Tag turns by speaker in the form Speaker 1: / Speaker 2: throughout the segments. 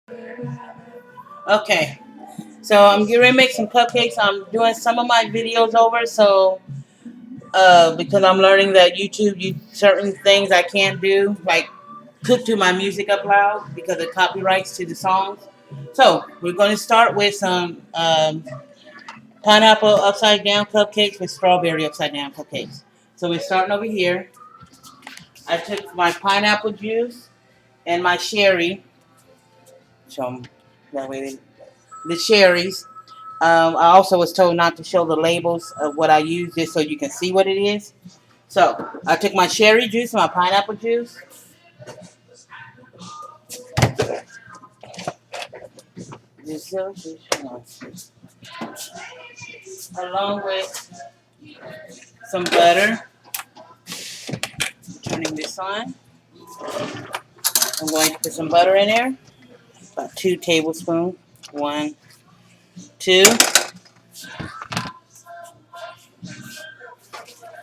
Speaker 1: Okay, so I'm getting ready to make some cupcakes. I'm doing some of my videos over, so because I'm learning that YouTube, certain things I can't do, like cook to my music up loud because of copyrights to the songs. So we're going to start with some pineapple upside down cupcakes with strawberry upside down cupcakes. So we're starting over here. I took my pineapple juice and my sherry. Show them that way. The cherries. I also was told not to show the labels of what I use just so you can see what it is. So I took my cherry juice and my pineapple juice. Along with some butter. Turning this on. I'm going to put some butter in there. About 2 tablespoons. 1, 2.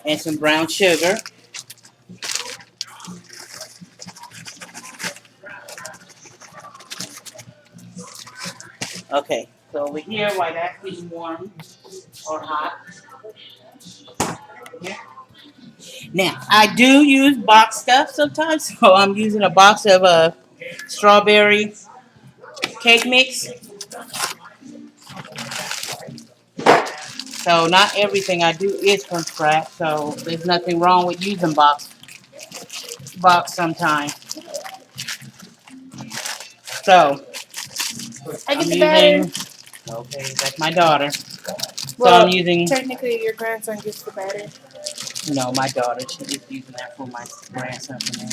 Speaker 1: And some brown sugar. Okay, so over here, while that's getting warm or hot. Here. Now, I do use box stuff sometimes, so I'm using a box of strawberry cake mix. So not everything I do is from scratch, so there's nothing wrong with using box sometimes. So
Speaker 2: I get
Speaker 1: I'm
Speaker 2: the batter.
Speaker 1: using, okay, that's my daughter. So
Speaker 2: Well,
Speaker 1: I'm using,
Speaker 2: technically, your grandson gets the batter.
Speaker 1: no, my daughter, she's using that for my grandson for me.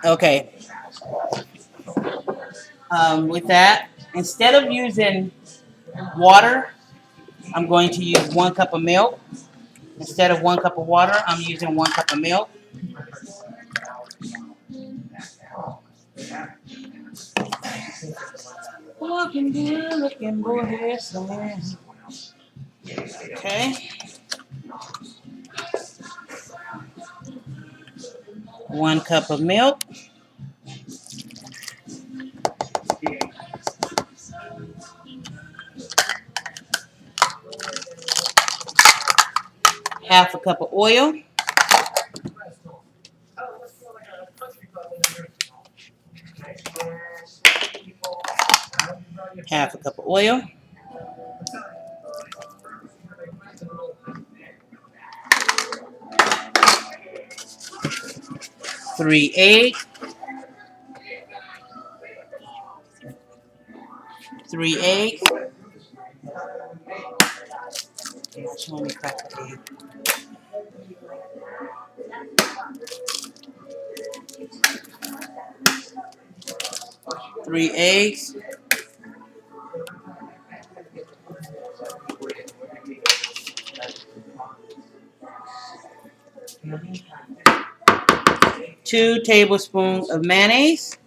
Speaker 1: Okay, with that, instead of using water, I'm going to use 1 cup of milk. Instead of 1 cup of water, I'm using 1 cup of milk. Walking down, looking for his hands. Okay. 1 cup of milk. Half a cup of oil. Half a cup of oil. 3 eggs. 3 eggs. Let me crack the egg. 3 eggs. 2 tablespoons of mayonnaise.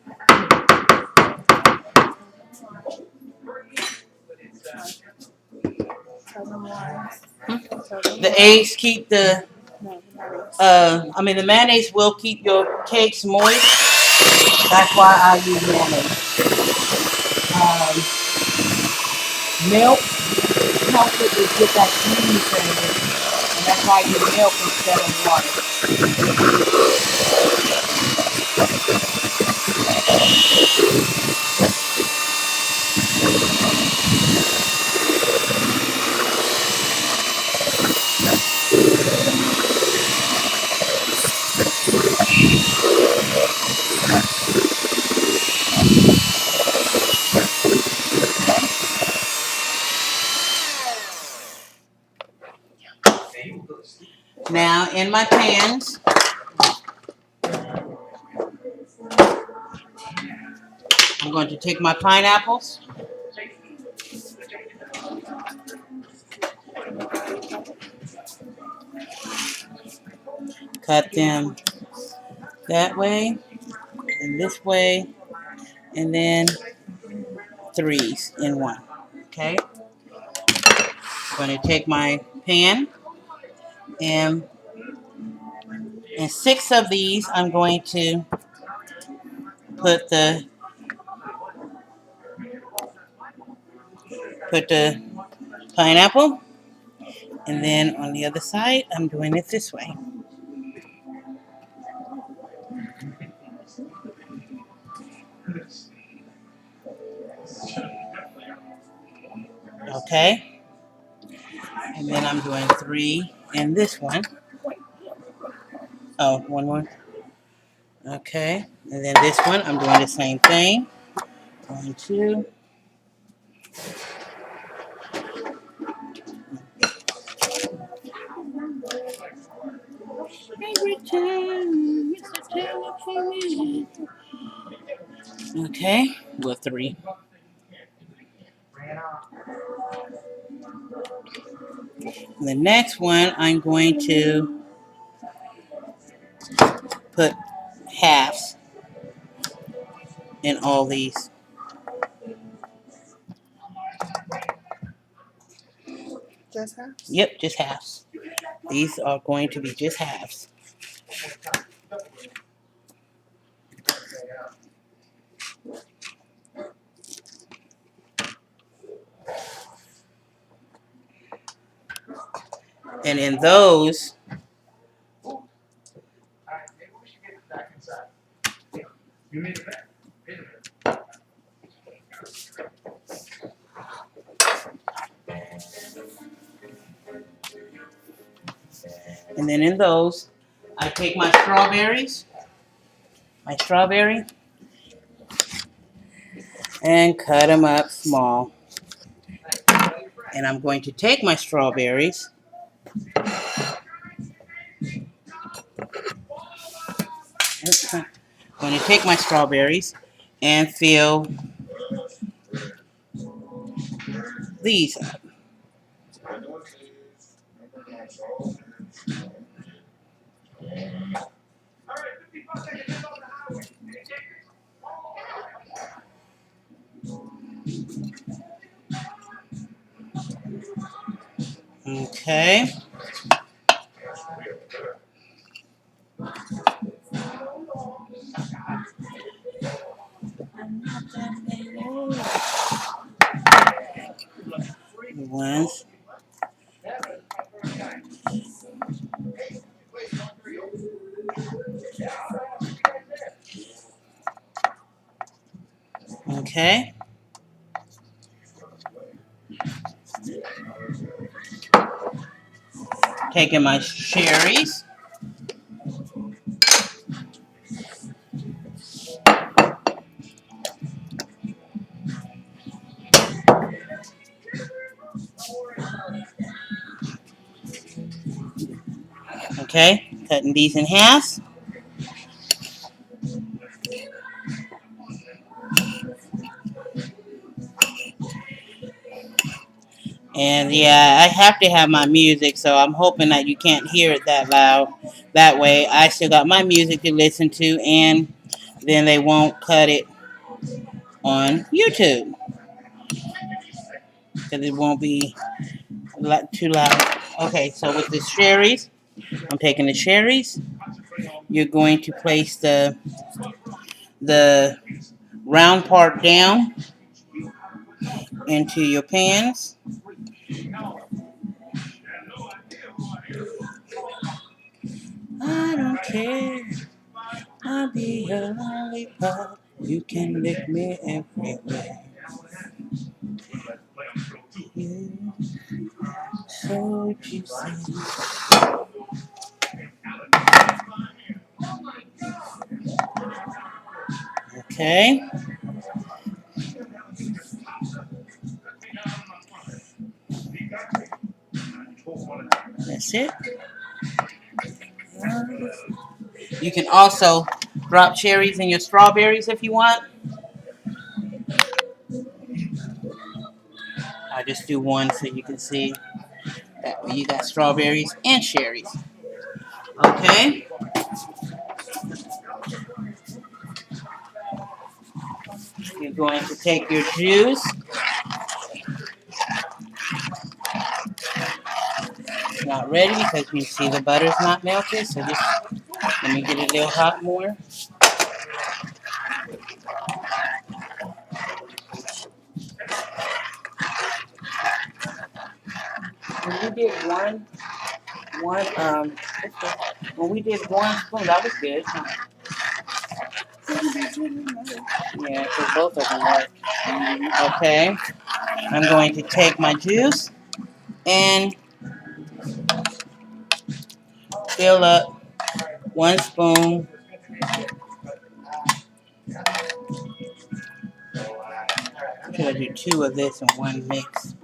Speaker 1: The eggs keep the, the mayonnaise will keep your cakes moist. That's why I use mayonnaise. Milk helps it to get that creamy thing, and that's why I use milk instead of water. Now in my pans, I'm going to take my pineapples. Cut them that way and this way, and then 3s in one. Okay? I'm going to take my pan, and in 6 of these, I'm going to put the put the pineapple, and then on the other side, I'm doing it this way. Okay, and then I'm doing 3 in this one. Oh, one more. Okay, and then this one, I'm doing the same thing. 1, 2. Every time it's a tale for me. Okay, well, 3. The next one, I'm going to put halves in all these.
Speaker 2: Just half?
Speaker 1: Yep, just halves. These are going to be just halves. And in those, I take my strawberry, and cut them up small. And I'm going to take my strawberries and fill these up. Okay. Ones. Okay. Taking my cherries. Okay. Cutting these in half. And yeah, I have to have my music, so I'm hoping that you can't hear it that loud. That way, I still got my music to listen to, and then they won't cut it on YouTube because it won't be too loud. Okay, so with the cherries, I'm taking the cherries. You're going to place the round part down into your pans. I don't care. I'll be your lollipop. You can lick me everywhere. You so juicy. Okay. That's it. You can also drop cherries in your strawberries if you want. I just do one so you can see. That way you got strawberries and cherries. Okay. You're going to take your juice. It's not ready because you see the butter's not melted. So just let me get it a little hot more. we did one when we did one spoon, that was good. Yeah, because both of them worked. Okay, I'm going to take my juice and fill up 1 spoon. Should I do 2 of this in one mix?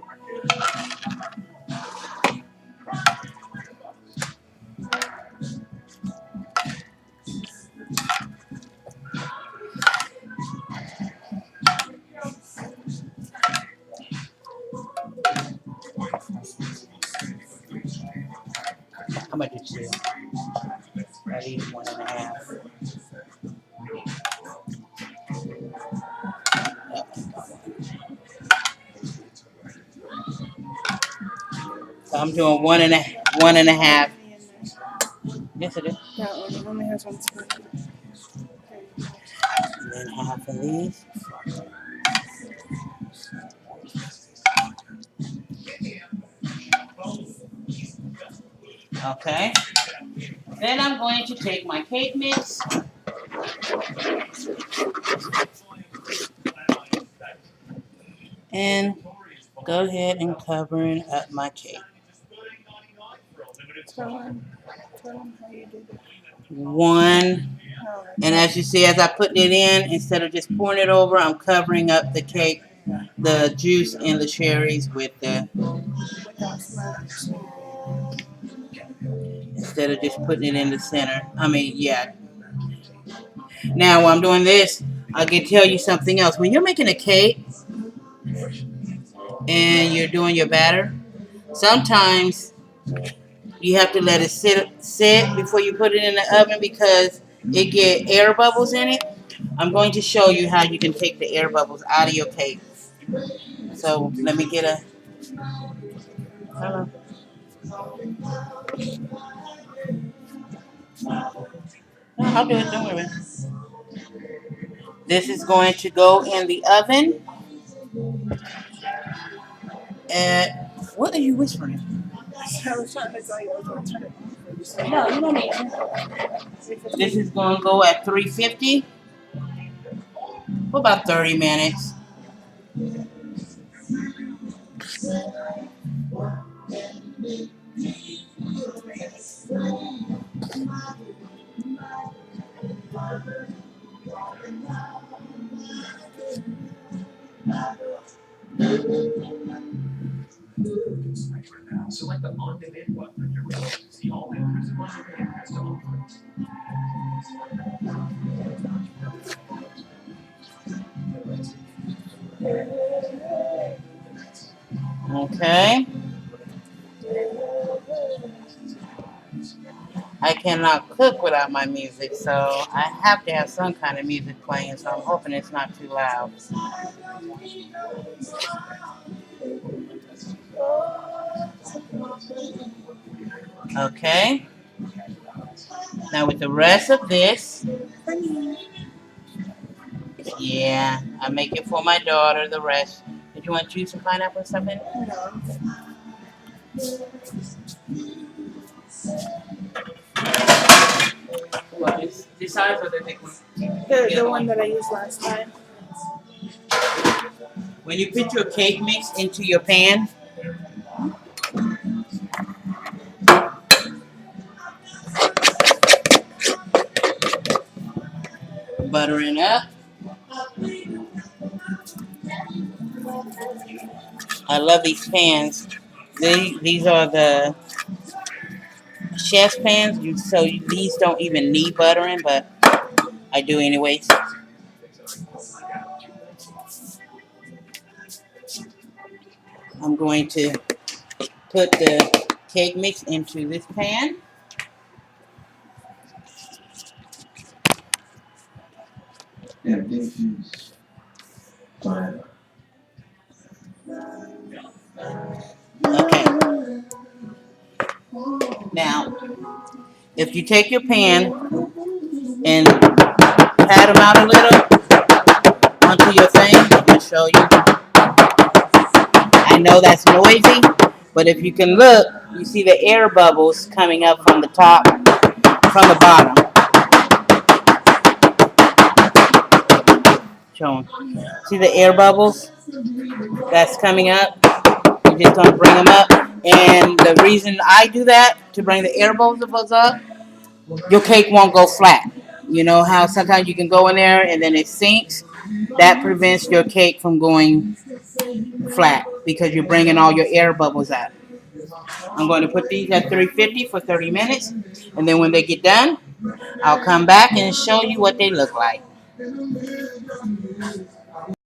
Speaker 1: How much is 2? I need 1.5. So I'm doing 1.5. Yes, it is.
Speaker 2: That one only has 1 spoon.
Speaker 1: And then half of these. Okay. Then I'm going to take my cake mix and go ahead and cover up my cake.
Speaker 2: Tell them how you do that.
Speaker 1: 1. And as you see, as I put it in, instead of just pouring it over, I'm covering up the cake, the juice and the cherries with the, instead of just putting it in the center. I mean, yeah. Now, while I'm doing this, I can tell you something else. When you're making a cake and you're doing your batter, sometimes you have to let it sit before you put it in the oven because it get air bubbles in it. I'm going to show you how you can take the air bubbles out of your cake. So let me get a. Hello. No, I'll do it. Don't worry. This is going to go in the oven. And what are you whispering?
Speaker 2: I was trying to tell you I was going to turn it off.
Speaker 1: No, you don't need to. This is going to go at 350 for about 30 minutes. Select the on-demand button on your remote to see all the exclusive on-demand has to offer. Okay. I cannot cook without my music, so I have to have some kind of music playing, so I'm hoping it's not too loud. Okay. Now with the rest of this, yeah, I make it for my daughter, the rest. Did you want to choose some pineapple and stuff in?
Speaker 2: No.
Speaker 1: Well, it's this size or the big one?
Speaker 2: The one that I used last time.
Speaker 1: When you put your cake mix into your pan, buttering up. I love these pans. These are the chef's pans, so these don't even need buttering, but I do anyways. I'm going to put the cake mix into this pan.
Speaker 3: And infuse.
Speaker 1: Okay. Now, if you take your pan and pat them out a little onto your thing, I'm going to show you. I know that's noisy, But if you can look, you see the air bubbles coming up from the top, from the bottom. Show 'em. See the air bubbles that's coming up? You're just going to bring them up. And the reason I do that, to bring the air bubbles up, your cake won't go flat. You know how sometimes you can go in there and then it sinks? That prevents your cake from going flat because you're bringing all your air bubbles out. I'm going to put these at 350 for 30 minutes. And then when they get done, I'll come back and show you what they look like.